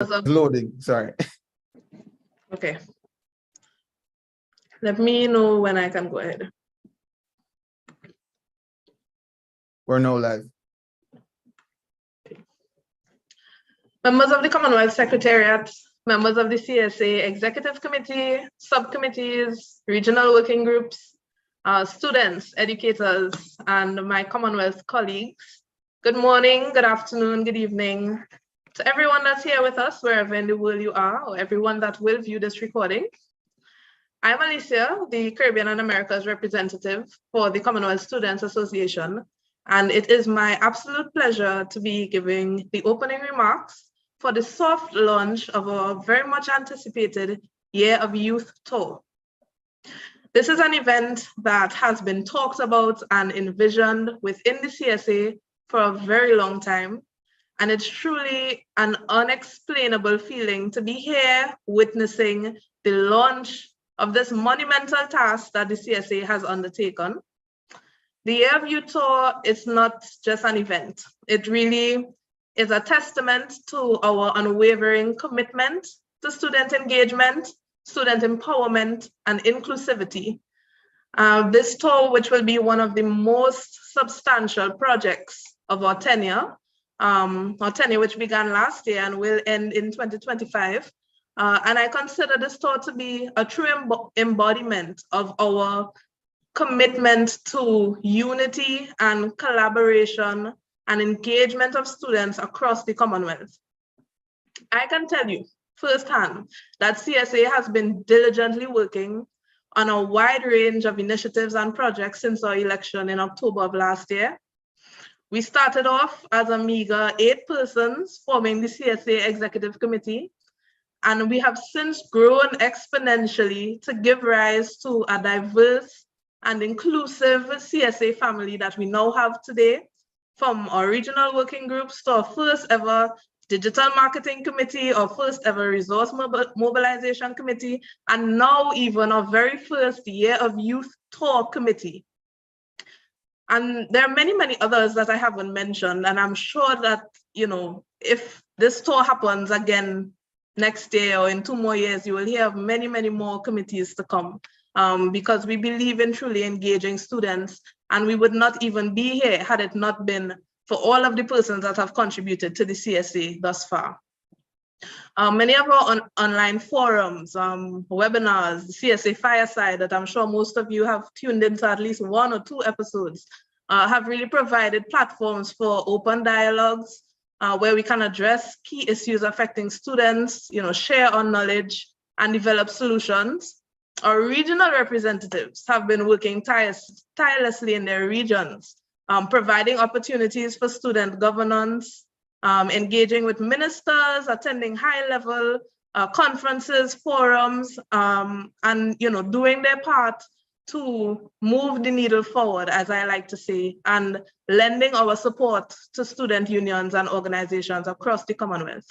Loading, sorry. Okay. Let me know when I can go ahead. We're now live. Members of the Commonwealth Secretariat, members of the CSA Executive Committee, subcommittees, regional working groups, students, educators, and my Commonwealth colleagues. Good morning, good afternoon, good evening to everyone that's here with us, wherever in the world you are, or everyone that will view this recording. I'm Alicia, the Caribbean and Americas representative for the Commonwealth Students Association, and it is my absolute pleasure to be giving the opening remarks for the soft launch of a very much anticipated Year of Youth tour. This is an event that has been talked about and envisioned within the CSA for a very long time, and it's truly an unexplainable feeling to be here witnessing the launch of this monumental task that the CSA has undertaken. The Year of Youth Tour is not just an event. It really is a testament to our unwavering commitment to student engagement, student empowerment, and inclusivity. This tour, which will be one of the most substantial projects of our tenure which began last year and will end in 2025. And I consider this tour to be a true embodiment of our commitment to unity and collaboration and engagement of students across the Commonwealth. I can tell you firsthand that CSA has been diligently working on a wide range of initiatives and projects since our election in October of last year. We started off as a meager 8 persons forming the CSA Executive Committee, and we have since grown exponentially to give rise to a diverse and inclusive CSA family that we now have today, from our regional working groups to our first ever digital marketing committee, our first ever resource mobilization committee, and now even our very first Year of Youth Tour committee. And there are many, many others that I haven't mentioned, and I'm sure that, if this tour happens again next year or in 2 more years, you will hear of many, many more committees to come, because we believe in truly engaging students, and we would not even be here had it not been for all of the persons that have contributed to the CSA thus far. Many of our online forums, webinars, the CSA Fireside that I'm sure most of you have tuned into at least 1 or 2 episodes, have really provided platforms for open dialogues where we can address key issues affecting students, share our knowledge and develop solutions. Our regional representatives have been working tirelessly in their regions, providing opportunities for student governance, engaging with ministers, attending high-level conferences, forums, and doing their part to move the needle forward, as I like to say, and lending our support to student unions and organizations across the Commonwealth.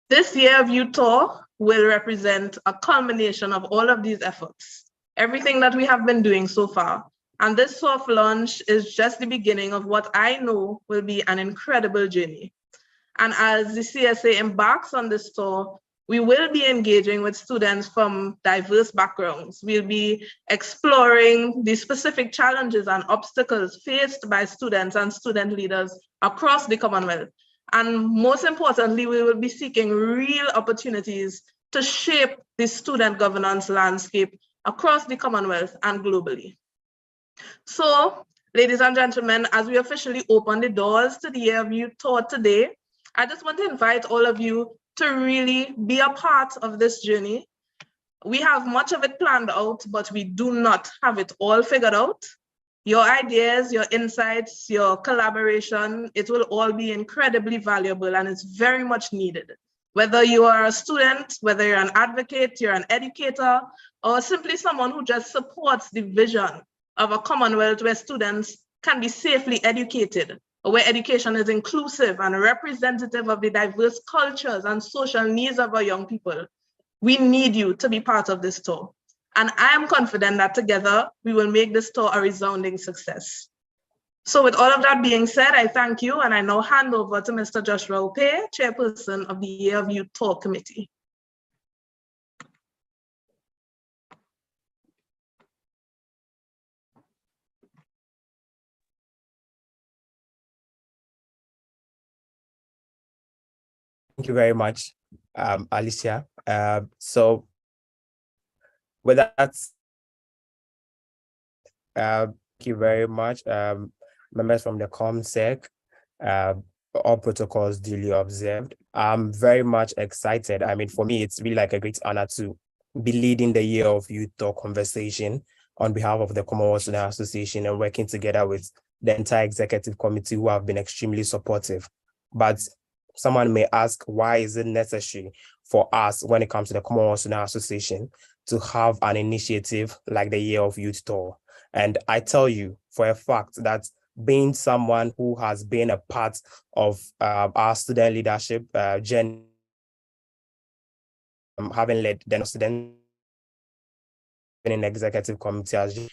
This Year of Youth Tour will represent a culmination of all of these efforts, everything that we have been doing so far. And this soft launch is just the beginning of what I know will be an incredible journey. And as the CSA embarks on this tour, we will be engaging with students from diverse backgrounds. We'll be exploring the specific challenges and obstacles faced by students and student leaders across the Commonwealth. And most importantly, we will be seeking real opportunities to shape the student governance landscape across the Commonwealth and globally. So, ladies and gentlemen, as we officially open the doors to the Year of Youth Tour today, I just want to invite all of you to really be a part of this journey. We have much of it planned out, but we do not have it all figured out. Your ideas, your insights, your collaboration, it will all be incredibly valuable and it's very much needed. Whether you are a student, whether you're an advocate, you're an educator, or simply someone who just supports the vision of a Commonwealth where students can be safely educated, where education is inclusive and representative of the diverse cultures and social needs of our young people. We need you to be part of this tour. And I am confident that together we will make this tour a resounding success. So with all of that being said, I thank you, and I now hand over to Mr. Joshua Opey, Chairperson of the Year of Youth Tour Committee. Thank you very much, Alicia. So with that, thank you very much, members from the ComSec. All protocols duly observed. I'm very much excited. I mean, for me, it's really like a great honor to be leading the Year of Youth Talk conversation on behalf of the Commonwealth Student Association and working together with the entire executive committee who have been extremely supportive. But someone may ask, why is it necessary for us when it comes to the Commonwealth Student Association to have an initiative like the Year of Youth Tour? And I tell you for a fact that being someone who has been a part of our student leadership journey, having led the student in the executive committee,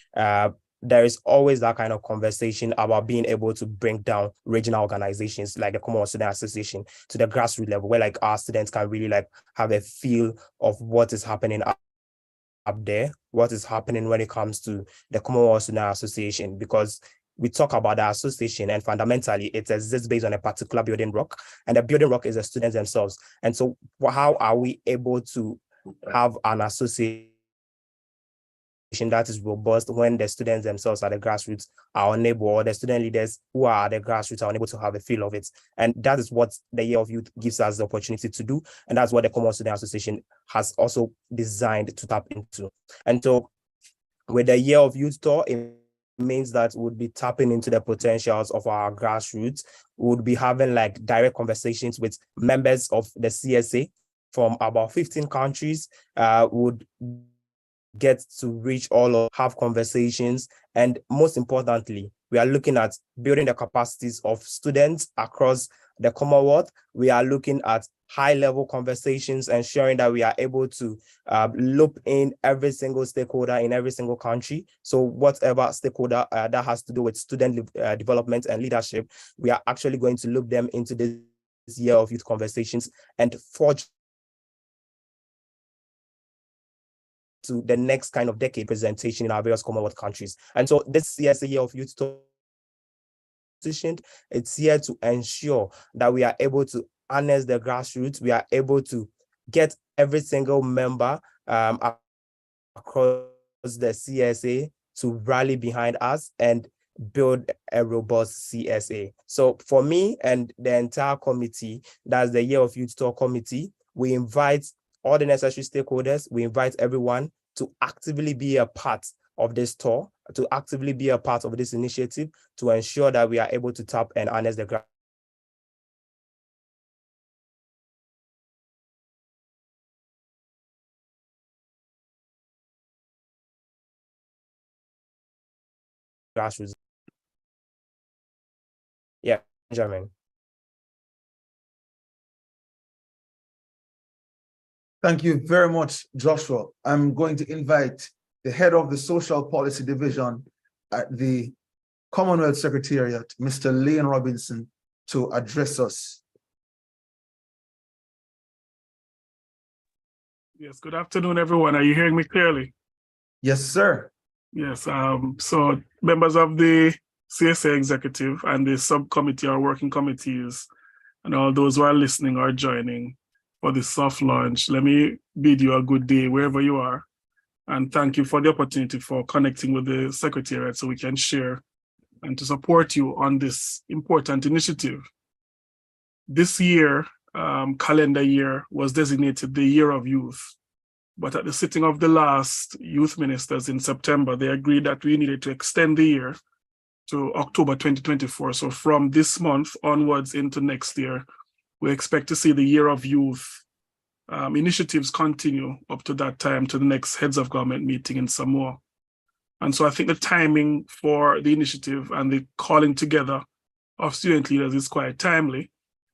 there is always that kind of conversation about being able to bring down regional organizations like the Commonwealth Student Association to the grassroots level, where like our students can really like have a feel of what is happening up there, what is happening when it comes to the Commonwealth Student Association, because we talk about the association and fundamentally it exists based on a particular building block, and the building block is the students themselves. And so how are we able to have an association that is robust when the students themselves at the grassroots are unable, or the student leaders who are at the grassroots are unable to have a feel of it? And that is what the Year of Youth gives us the opportunity to do. And that's what the Commonwealth Student Association has also designed to tap into. And so with the Year of Youth Tour, it means that we'll be tapping into the potentials of our grassroots. We would be having like direct conversations with members of the CSA from about 15 countries, would get to reach all of, have conversations. And most importantly, we are looking at building the capacities of students across the Commonwealth. We are looking at high-level conversations, ensuring that we are able to loop in every single stakeholder in every single country. So whatever stakeholder that has to do with student development and leadership, we are actually going to loop them into this Year of Youth conversations and forge to the next kind of decade presentation in our various Commonwealth countries. And so this CSA Year of Youth it's here to ensure that we are able to harness the grassroots. We are able to get every single member across the CSA to rally behind us and build a robust CSA. So for me and the entire committee, that's the Year of Youth Tour committee, we invite all the necessary stakeholders, we invite everyone to actively be a part of this tour, to actively be a part of this initiative, to ensure that we are able to tap and harness the grassroots. Yeah, Benjamin. Thank you very much, Joshua. I'm going to invite the head of the Social Policy Division at the Commonwealth Secretariat, Mr. Leon Robinson, to address us. Yes, good afternoon, everyone. Are you hearing me clearly? Yes, sir. Yes, so members of the CSA executive and the subcommittee or working committees, and all those who are listening or joining for this soft launch, let me bid you a good day wherever you are. And thank you for the opportunity for connecting with the Secretariat so we can share and to support you on this important initiative. This year, calendar year, was designated the Year of Youth. But at the sitting of the last youth ministers in September, they agreed that we needed to extend the year to October 2024. So from this month onwards into next year, we expect to see the Year of Youth initiatives continue up to that time, to the next heads of government meeting in Samoa. And so I think the timing for the initiative and the calling together of student leaders is quite timely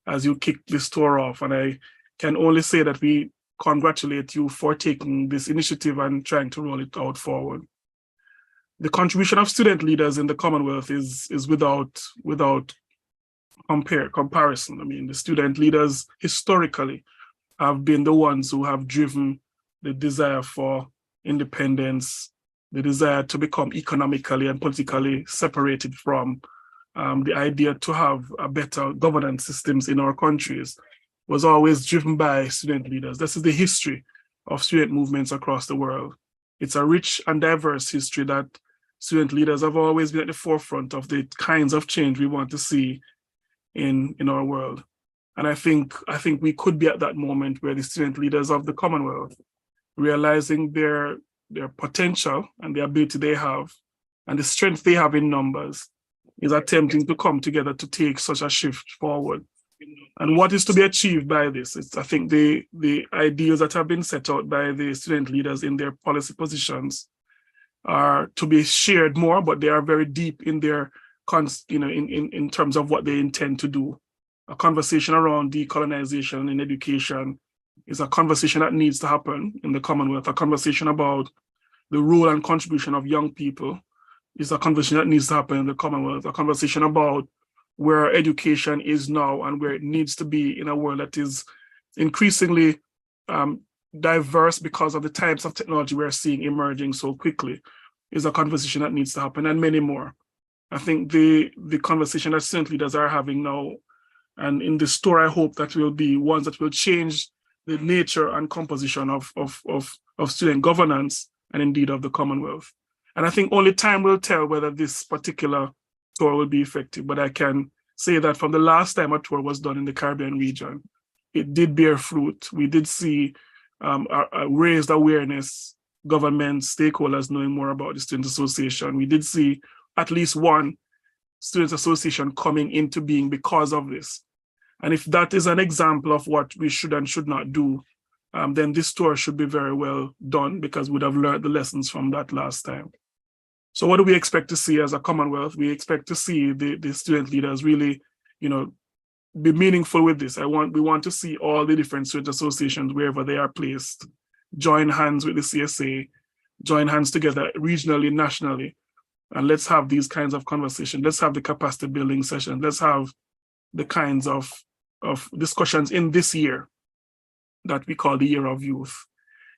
as you kick this tour off. And I can only say that we congratulate you for taking this initiative and trying to roll it out forward. the contribution of student leaders in the Commonwealth is without comparison. I mean, the student leaders historically have been the ones who have driven the desire for independence, the desire to become economically and politically separated from the idea to have a better governance systems in our countries was always driven by student leaders. This is the history of student movements across the world. It's a rich and diverse history that student leaders have always been at the forefront of the kinds of change we want to see in our world. And I think we could be at that moment where the student leaders of the Commonwealth, realizing their potential and the ability they have and the strength they have in numbers, is attempting to come together to take such a shift forward. And what is to be achieved by this? I think the ideas that have been set out by the student leaders in their policy positions are to be shared more, but they are very deep in their, in terms of what they intend to do. A conversation around decolonization in education is a conversation that needs to happen in the Commonwealth. A conversation about the role and contribution of young people is a conversation that needs to happen in the Commonwealth. A conversation about where education is now and where it needs to be in a world that is increasingly diverse because of the types of technology we're seeing emerging so quickly is a conversation that needs to happen, and many more. I think the conversation that student leaders are having now, and in the store, I hope that will be ones that will change the nature and composition of student governance and indeed of the Commonwealth. And I think only time will tell whether this particular tour will be effective, but I can say that from the last time a tour was done in the Caribbean region, it did bear fruit. We did see a raised awareness, government, stakeholders knowing more about the Student Association. We did see at least one Student Association coming into being because of this. And if that is an example of what we should and should not do, then this tour should be very well done because we would have learned the lessons from that last time. So what do we expect to see as a Commonwealth? We expect to see the student leaders really, be meaningful with this. We want to see all the different student associations wherever they are placed, join hands with the CSA, join hands together regionally, nationally, and let's have these kinds of conversations. Let's have the capacity building sessions. Let's have the kinds of discussions in this year that we call the Year of Youth.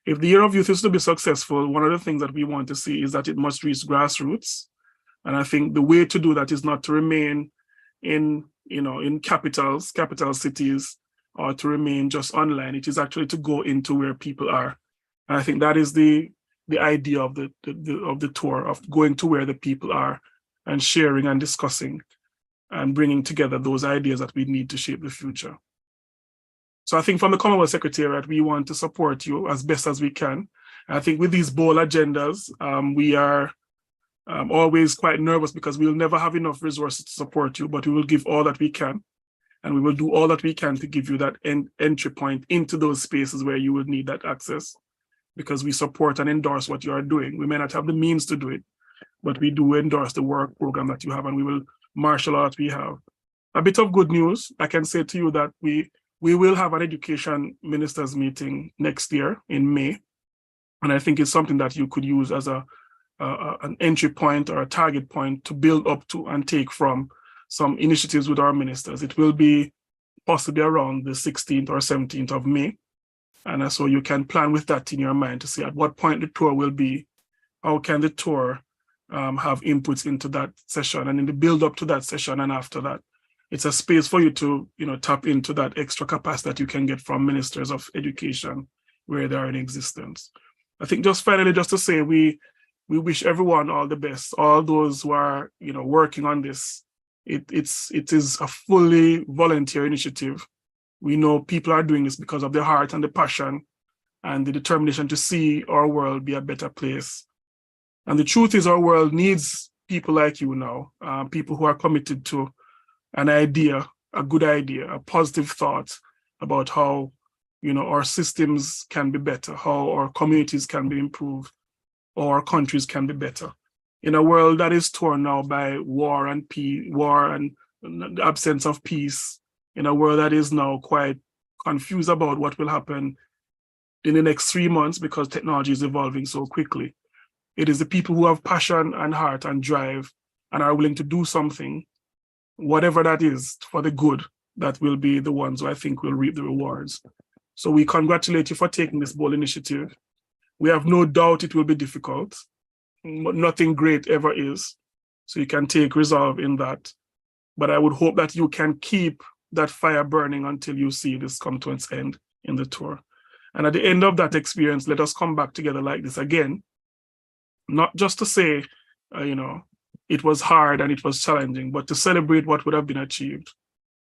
If the Year of Youth is to be successful, one of the things that we want to see is that it must reach grassroots. And I think the way to do that is not to remain in capital cities, or to remain just online. It is actually to go into where people are. And I think that is the idea of the tour, of going to where the people are and sharing and discussing and bringing together those ideas that we need to shape the future. So I think from the Commonwealth Secretariat, we want to support you as best as we can. I think with these bold agendas, we are always quite nervous because we'll never have enough resources to support you, but we will give all that we can. And we will do all that we can to give you that entry point into those spaces where you would need that access, because we support and endorse what you are doing. We may not have the means to do it, but we do endorse the work program that you have, and we will marshal all that we have. A bit of good news, I can say to you that we will have an education ministers meeting next year in May. And I think it's something that you could use as an entry point or a target point to build up to and take from some initiatives with our ministers. It will be possibly around the 16th or 17th of May. And so you can plan with that in your mind to see at what point the tour will be, how can the tour have inputs into that session, and in the build up to that session and after that. It's a space for you to tap into that extra capacity that you can get from ministers of education where they are in existence. I think just finally, just to say, we wish everyone all the best, all those who are working on this. It is a fully volunteer initiative. We know people are doing this because of their heart and the passion and the determination to see our world be a better place. And the truth is, our world needs people like you now, people who are committed to an idea, a good idea, a positive thought about how our systems can be better, how our communities can be improved, or our countries can be better. In a world that is torn now by war and the absence of peace, in a world that is now quite confused about what will happen in the next 3 months because technology is evolving so quickly, It is the people who have passion and heart and drive and are willing to do something, whatever that is, for the good, that will be the ones who I think will reap the rewards. So we congratulate you for taking this bold initiative. We have no doubt it will be difficult, but nothing great ever is. So you can take resolve in that. But I would hope that you can keep that fire burning until you see this come to its end in the tour. And at the end of that experience, let us come back together like this again, not just to say, it was hard and it was challenging, but to celebrate what would have been achieved.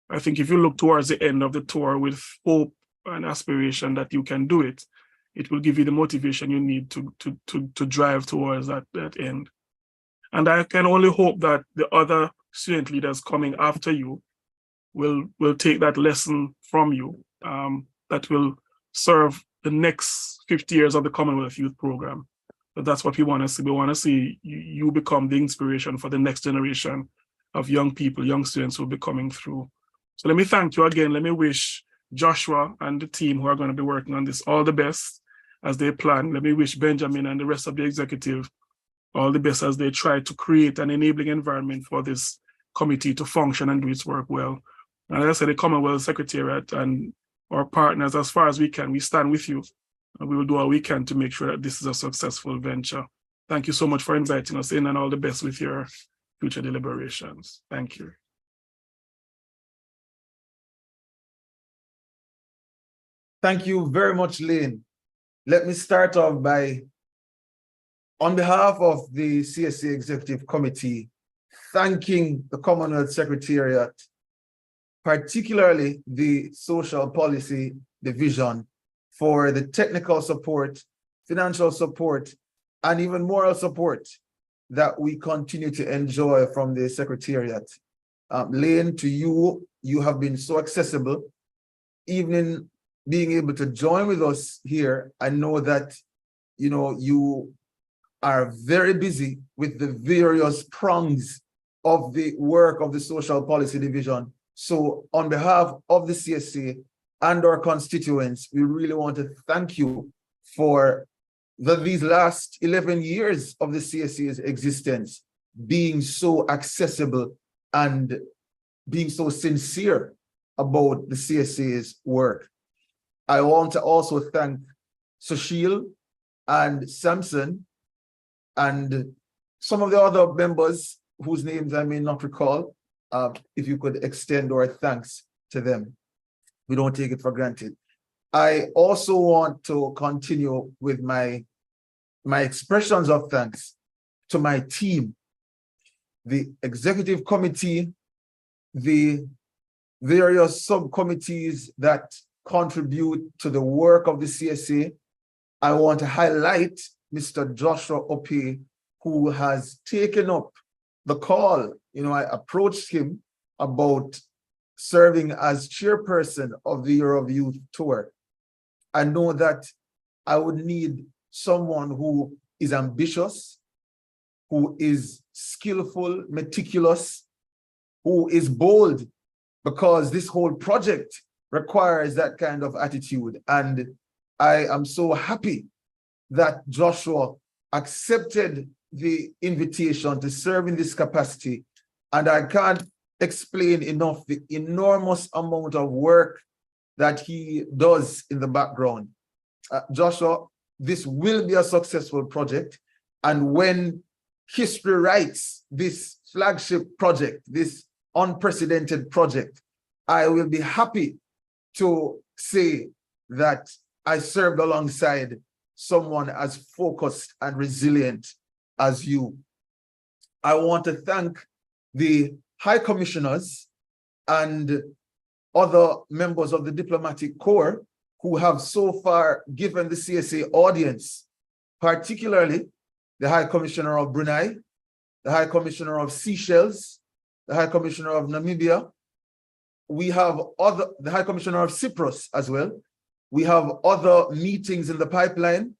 I think if you look towards the end of the tour with hope and aspiration that you can do it, it will give you the motivation you need to drive towards that end. And I can only hope that the other student leaders coming after you will take that lesson from you, that will serve the next 50 years of the Commonwealth Youth Program. But that's what we want to see. We want to see you become the inspiration for the next generation of young people, young students who will be coming through. So let me thank you again. Let me wish Joshua and the team who are going to be working on this all the best as they plan. Let me wish Benjamin and the rest of the executive all the best as they try to create an enabling environment for this committee to function and do its work well. And as I said, the Commonwealth Secretariat and our partners, as far as we can, we stand with you, and we will do all we can to make sure that this is a successful venture. Thank you so much for inviting us in, and all the best with your future deliberations. Thank you. Thank you very much, Lane. Let me start off by, on behalf of the CSA Executive Committee, thanking the Commonwealth Secretariat, particularly the Social Policy Division, for the technical support, financial support, and even moral support that we continue to enjoy from the Secretariat. Lane, to you, you have been so accessible, even in being able to join with us here. I know that, you are very busy with the various prongs of the work of the Social Policy Division. So on behalf of the CSA and our constituents, we really want to thank you for these last 11 years of the CSA's existence, being so accessible and being so sincere about the CSA's work. I want to also thank Sushil and Samson and some of the other members whose names I may not recall. If you could extend our thanks to them. We don't take it for granted. I also want to continue with my expressions of thanks to my team, the executive committee, the various subcommittees that contribute to the work of the CSA. I want to highlight Mr. Joshua Ope, who has taken up the call. I approached him about serving as chairperson of the Year of Youth Tour. I know that I would need someone who is ambitious, who is skillful, meticulous, who is bold, because this whole project requires that kind of attitude. And I am so happy that Joshua accepted the invitation to serve in this capacity. And I can't explain enough the enormous amount of work that he does in the background. Joshua, this will be a successful project. And when history writes this flagship project, this unprecedented project, I will be happy to say that I served alongside someone as focused and resilient as you. I want to thank the High Commissioners and other members of the Diplomatic Corps who have so far given the CSA audience, particularly the High Commissioner of Brunei, the High Commissioner of Seychelles, the High Commissioner of Namibia. We have the High Commissioner of Cyprus as well. We have other meetings in the pipeline.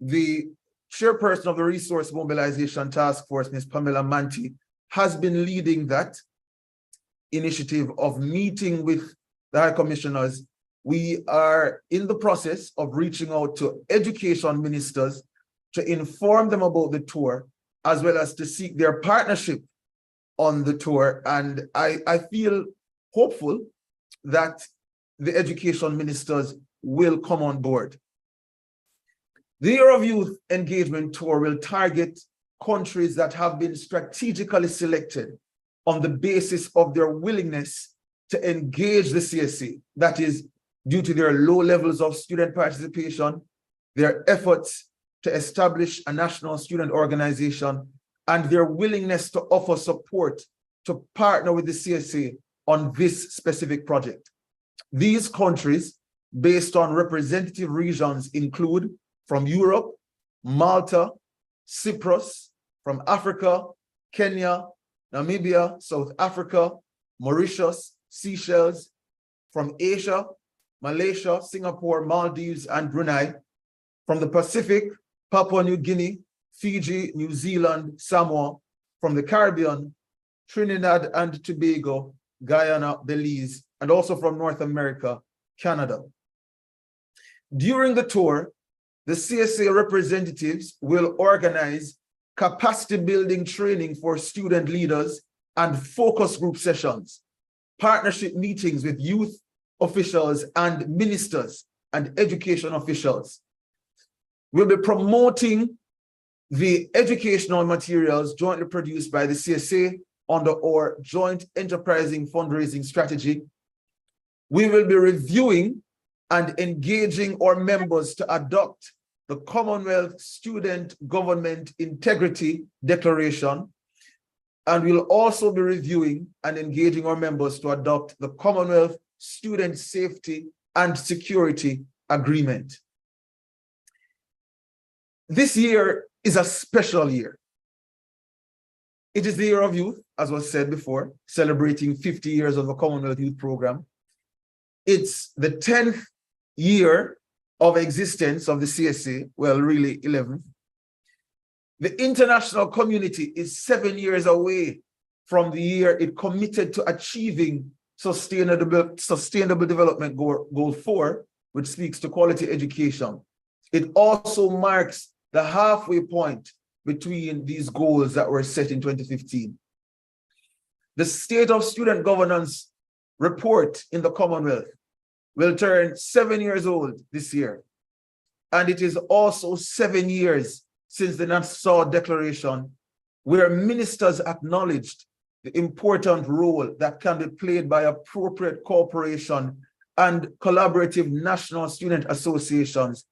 The chairperson of the Resource Mobilization Task Force, Ms. Pamela Manti, has been leading that initiative of meeting with the High Commissioners. We are in the process of reaching out to education ministers to inform them about the tour, as well as to seek their partnership on the tour. And I feel hopeful that the education ministers will come on board. The Year of Youth Engagement Tour will target countries that have been strategically selected on the basis of their willingness to engage the CSA. That is, due to their low levels of student participation, their efforts to establish a national student organization, and their willingness to offer support to partner with the CSA on this specific project. These countries, based on representative regions, include from Europe, Malta, Cyprus, from Africa, Kenya, Namibia, South Africa, Mauritius, Seychelles, from Asia, Malaysia, Singapore, Maldives, and Brunei, from the Pacific, Papua New Guinea, Fiji, New Zealand, Samoa, from the Caribbean, Trinidad and Tobago, Guyana, Belize, and also from North America, Canada. During the tour, the CSA representatives will organize capacity building training for student leaders and focus group sessions, partnership meetings with youth officials and ministers and education officials. We'll be promoting the educational materials jointly produced by the CSA under our joint enterprising fundraising strategy. We will be reviewing and engaging our members to adopt the Commonwealth Student Government Integrity Declaration, and we'll also be reviewing and engaging our members to adopt the Commonwealth Student Safety and Security Agreement. This year is a special year. It is the Year of Youth, as was said before, celebrating 50 years of the Commonwealth Youth Program. It's the 10th year of existence of the CSA, well, really 11th. The international community is 7 years away from the year it committed to achieving Sustainable Development Goal 4, which speaks to quality education. It also marks the halfway point between these goals that were set in 2015. The State of Student Governance report in the Commonwealth will turn 7 years old this year. And it is also 7 years since the Nassau Declaration, where ministers acknowledged the important role that can be played by appropriate cooperation and collaborative national student associations,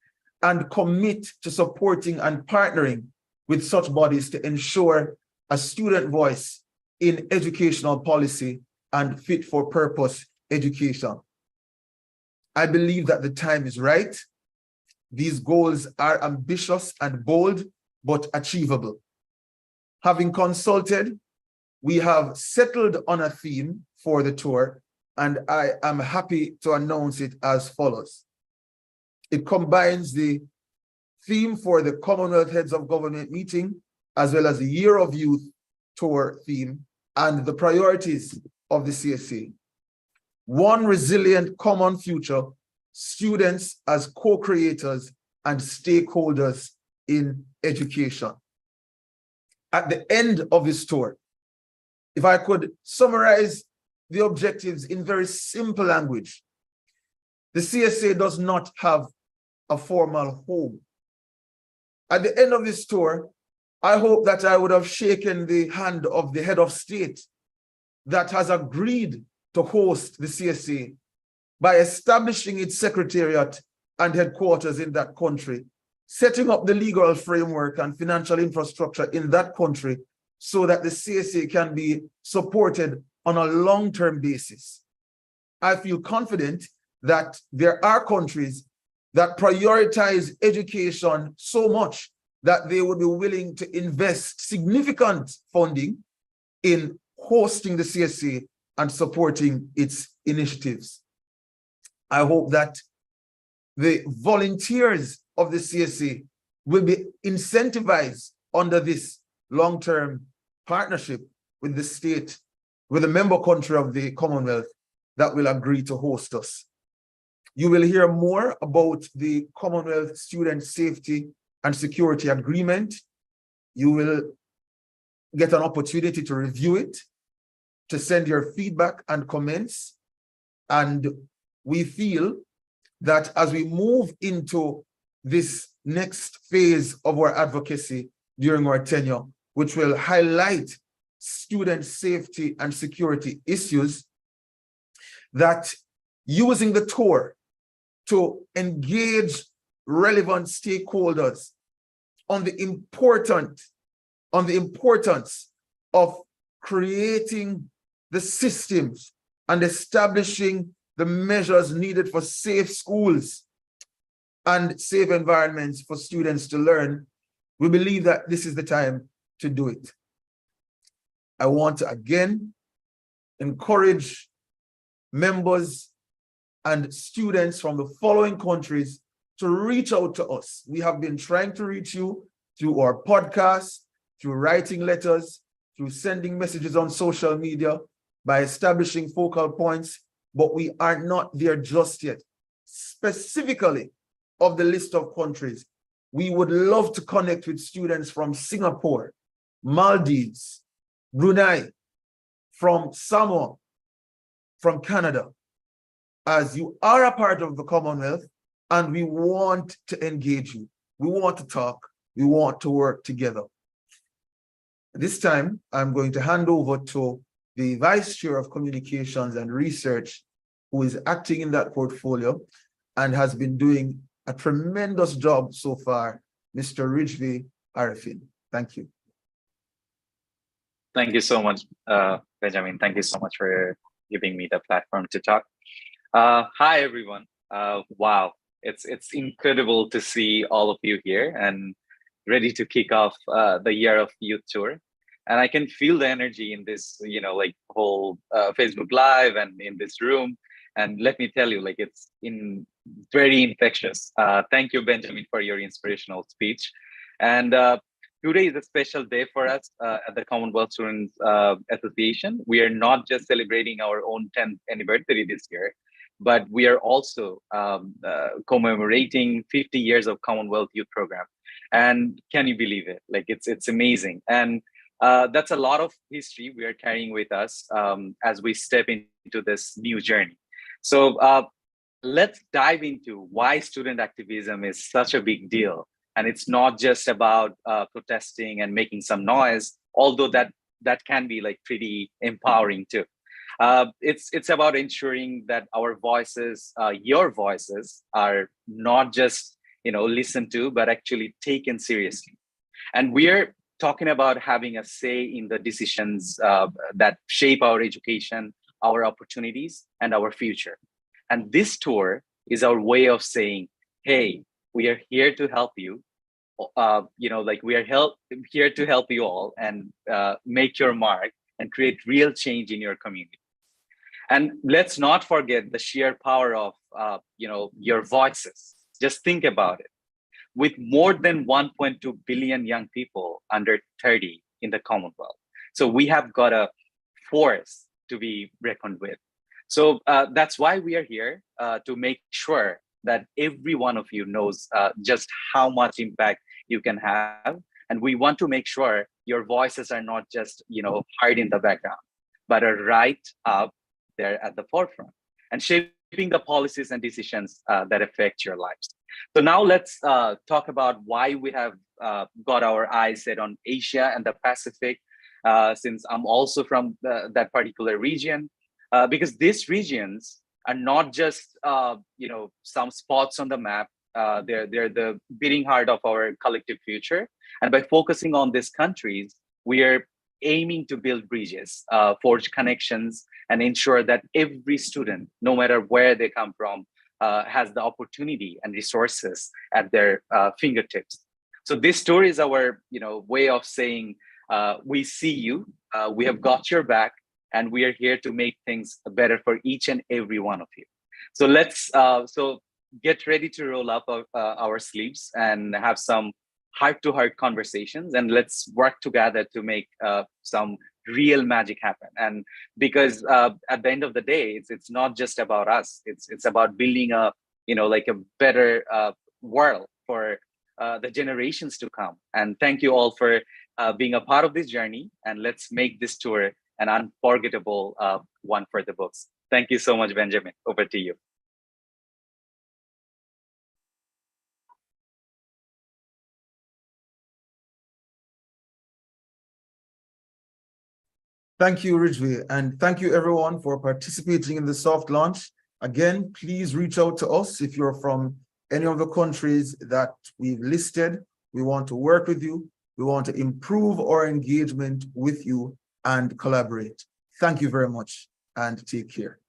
and commit to supporting and partnering with such bodies to ensure a student voice in educational policy and fit for purpose education. I believe that the time is right. These goals are ambitious and bold, but achievable. Having consulted, we have settled on a theme for the tour, and I am happy to announce it as follows. It combines the theme for the Commonwealth Heads of Government meeting, as well as the Year of Youth tour theme, and the priorities of the CSA. One resilient common future, students as co-creators and stakeholders in education. At the end of this tour, if I could summarize the objectives in very simple language, the CSA does not have a formal home. At the end of this tour, I hope that I would have shaken the hand of the head of state that has agreed to host the CSA by establishing its secretariat and headquarters in that country, setting up the legal framework and financial infrastructure in that country so that the CSA can be supported on a long-term basis. I feel confident that there are countries that prioritize education so much that they would be willing to invest significant funding in hosting the CSA and supporting its initiatives. I hope that the volunteers of the CSA will be incentivized under this long-term partnership with the state, with the member country of the Commonwealth that will agree to host us. You will hear more about the Commonwealth Student Safety and Security Agreement. You will get an opportunity to review it, to send your feedback and comments. And we feel that as we move into this next phase of our advocacy during our tenure, which will highlight student safety and security issues, that using the tour to engage relevant stakeholders on the importance of creating the systems and establishing the measures needed for safe schools and safe environments for students to learn. We believe that this is the time to do it. I want to again encourage members and students from the following countries to reach out to us. We have been trying to reach you through our podcast, through writing letters, through sending messages on social media, by establishing focal points, but we are not there just yet. Specifically of the list of countries, we would love to connect with students from Singapore, Maldives, Brunei, from Samoa, from Canada, as you are a part of the Commonwealth, and we want to engage you. We want to talk. We want to work together. This time, I'm going to hand over to the Vice Chair of Communications and Research, who is acting in that portfolio and has been doing a tremendous job so far, Mr. Ridgway Arifin. Thank you. Thank you so much, Benjamin. Thank you so much for giving me the platform to talk. Hi, everyone. Wow, it's incredible to see all of you here and ready to kick off the year of youth tour. And I can feel the energy in this, like whole Facebook Live and in this room. And let me tell you, like it's very infectious. Thank you, Benjamin, for your inspirational speech. And today is a special day for us at the Commonwealth Students Association. We are not just celebrating our own 10th anniversary this year, but we are also commemorating 50 years of Commonwealth Youth Program. And can you believe it? Like it's amazing. And that's a lot of history we are carrying with us as we step into this new journey. So let's dive into why student activism is such a big deal. And it's not just about protesting and making some noise, although that can be like pretty empowering too. It's about ensuring that our voices, your voices, are not just listened to, but actually taken seriously. And we're talking about having a say in the decisions that shape our education, our opportunities, and our future. And this tour is our way of saying, hey, we are here to help you. We are here to help you all and make your mark and create real change in your community. And let's not forget the sheer power of your voices. Just think about it. With more than 1.2 billion young people under 30 in the Commonwealth. So we have got a force to be reckoned with. So that's why we are here to make sure that every one of you knows just how much impact you can have. And we want to make sure your voices are not just hide in the background, but are right up there at the forefront and shaping the policies and decisions that affect your lives. So now let's talk about why we have got our eyes set on Asia and the Pacific, since I'm also from that particular region, because these regions are not just some spots on the map. They're the beating heart of our collective future. And by focusing on these countries, we are aiming to build bridges, forge connections, and ensure that every student, no matter where they come from, has the opportunity and resources at their fingertips. So this story is our way of saying, we see you, we have got your back, and we are here to make things better for each and every one of you. So let's get ready to roll up our sleeves and have some heart-to-heart conversations, and let's work together to make some real magic happen. And because at the end of the day, it's not just about us. It's about building a a better world for the generations to come. And thank you all for being a part of this journey. And let's make this tour an unforgettable one for the books. Thank you so much, Benjamin. Over to you. Thank you, Ridgway, and thank you everyone for participating in the soft launch. Again, please reach out to us if you're from any of the countries that we've listed. We want to work with you. We want to improve our engagement with you and collaborate. Thank you very much and take care.